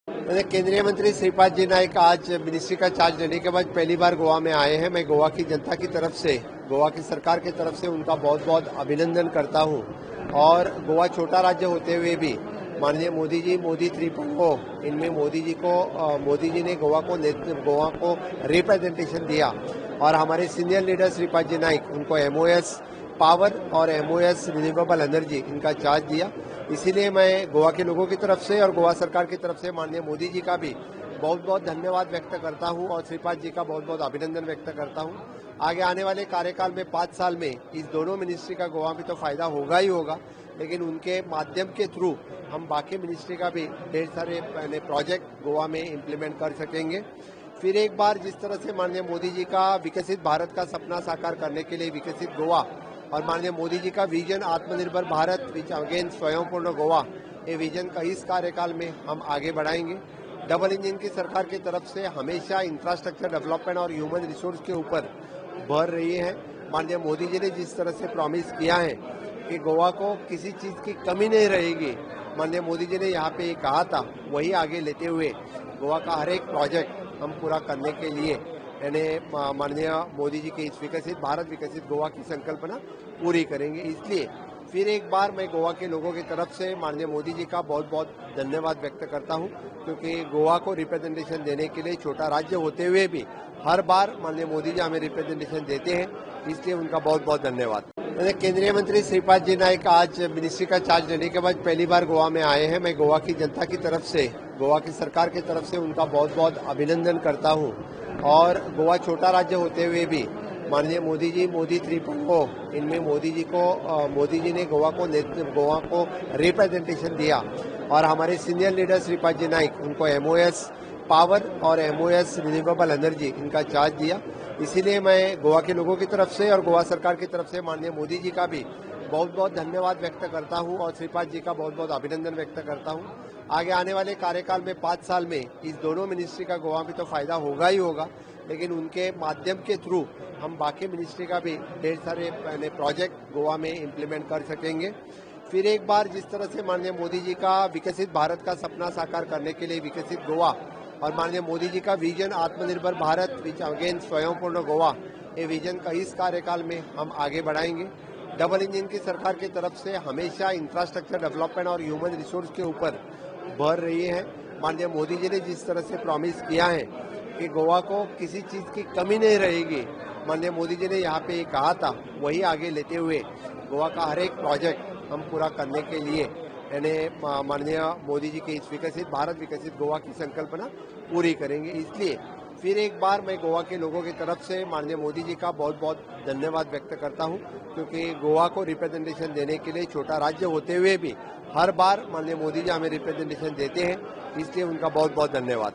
केंद्रीय मंत्री श्रीपाद जी नाइक आज मिनिस्ट्री का चार्ज लेने के बाद पहली बार गोवा में आए हैं। मैं गोवा की जनता की तरफ से, गोवा की सरकार की तरफ से उनका बहुत बहुत अभिनंदन करता हूं। और गोवा छोटा राज्य होते हुए भी माननीय मोदी जी, मोदी 3.0, इनमें मोदी जी ने गोवा को रिप्रेजेंटेशन दिया। और हमारे सीनियर लीडर श्रीपाद जी नाइक, उनको एमओएस पावर और एमओएस रिन्यूएबल एनर्जी इनका चार्ज दिया। इसीलिए मैं गोवा के लोगों की तरफ से और गोवा सरकार की तरफ से माननीय मोदी जी का भी बहुत बहुत धन्यवाद व्यक्त करता हूं और श्रीपाद जी का बहुत बहुत अभिनंदन व्यक्त करता हूं। आगे आने वाले कार्यकाल में 5 साल में इस दोनों मिनिस्ट्री का गोवा में तो फायदा होगा ही होगा, लेकिन उनके माध्यम के थ्रू हम बाकी मिनिस्ट्री का भी ढेर सारे प्रोजेक्ट गोवा में इम्प्लीमेंट कर सकेंगे। फिर एक बार जिस तरह से माननीय मोदी जी का विकसित भारत का सपना साकार करने के लिए विकसित गोवा और माननीय मोदी जी का विजन आत्मनिर्भर भारत विच अगेन स्वयंपूर्ण गोवा, ये विजन का इस कार्यकाल में हम आगे बढ़ाएंगे। डबल इंजन की सरकार की तरफ से हमेशा इंफ्रास्ट्रक्चर डेवलपमेंट और ह्यूमन रिसोर्स के ऊपर बढ़ रही है। माननीय मोदी जी ने जिस तरह से प्रॉमिस किया है कि गोवा को किसी चीज की कमी नहीं रहेगी, माननीय मोदी जी ने यहाँ पे ये कहा था, वही आगे लेते हुए गोवा का हर एक प्रोजेक्ट हम पूरा करने के लिए यानी माननीय मोदी जी के इस विकसित भारत विकसित गोवा की संकल्पना पूरी करेंगे। इसलिए फिर एक बार मैं गोवा के लोगों की तरफ से माननीय मोदी जी का बहुत बहुत धन्यवाद व्यक्त करता हूं, क्योंकि गोवा को रिप्रेजेंटेशन देने के लिए छोटा राज्य होते हुए भी हर बार माननीय मोदी जी हमें रिप्रेजेंटेशन देते हैं, इसलिए उनका बहुत बहुत धन्यवाद। केंद्रीय मंत्री श्रीपाद जी नाइक आज मिनिस्ट्री का चार्ज लेने के बाद पहली बार गोवा में आए हैं। मैं गोवा की जनता की तरफ से, गोवा की सरकार की तरफ से उनका बहुत बहुत अभिनंदन करता हूं। और गोवा छोटा राज्य होते हुए भी माननीय मोदी जी, मोदी 3.0, इनमें मोदी जी ने गोवा को रिप्रेजेंटेशन दिया। और हमारे सीनियर लीडर श्रीपाद जी नाइक, उनको एमओएस पावर और एमओएस रिन्यूएबल एनर्जी इनका चार्ज दिया। इसीलिए मैं गोवा के लोगों की तरफ से और गोवा सरकार की तरफ से माननीय मोदी जी का भी बहुत बहुत धन्यवाद व्यक्त करता हूं और श्रीपाद जी का बहुत बहुत अभिनंदन व्यक्त करता हूं। आगे आने वाले कार्यकाल में 5 साल में इस दोनों मिनिस्ट्री का गोवा में तो फायदा होगा ही होगा, लेकिन उनके माध्यम के थ्रू हम बाकी मिनिस्ट्री का भी ढेर सारे प्रोजेक्ट गोवा में इम्प्लीमेंट कर सकेंगे। फिर एक बार जिस तरह से माननीय मोदी जी का विकसित भारत का सपना साकार करने के लिए विकसित गोवा और माननीय मोदी जी का विजन आत्मनिर्भर भारत विच अगेन स्वयंपूर्ण गोवा, ये विजन का इस कार्यकाल में हम आगे बढ़ाएंगे। डबल इंजन की सरकार की तरफ से हमेशा इंफ्रास्ट्रक्चर डेवलपमेंट और ह्यूमन रिसोर्स के ऊपर बढ़ रही है। माननीय मोदी जी ने जिस तरह से प्रॉमिस किया है कि गोवा को किसी चीज की कमी नहीं रहेगी, माननीय मोदी जी ने यहाँ पे ये कहा था, वही आगे लेते हुए गोवा का हर एक प्रोजेक्ट हम पूरा करने के लिए यानी माननीय मोदी जी के इस विकसित भारत विकसित गोवा की संकल्पना पूरी करेंगे। इसलिए फिर एक बार मैं गोवा के लोगों की तरफ से माननीय मोदी जी का बहुत बहुत धन्यवाद व्यक्त करता हूं, क्योंकि गोवा को रिप्रेजेंटेशन देने के लिए छोटा राज्य होते हुए भी हर बार माननीय मोदी जी हमें रिप्रेजेंटेशन देते हैं, इसलिए उनका बहुत बहुत धन्यवाद।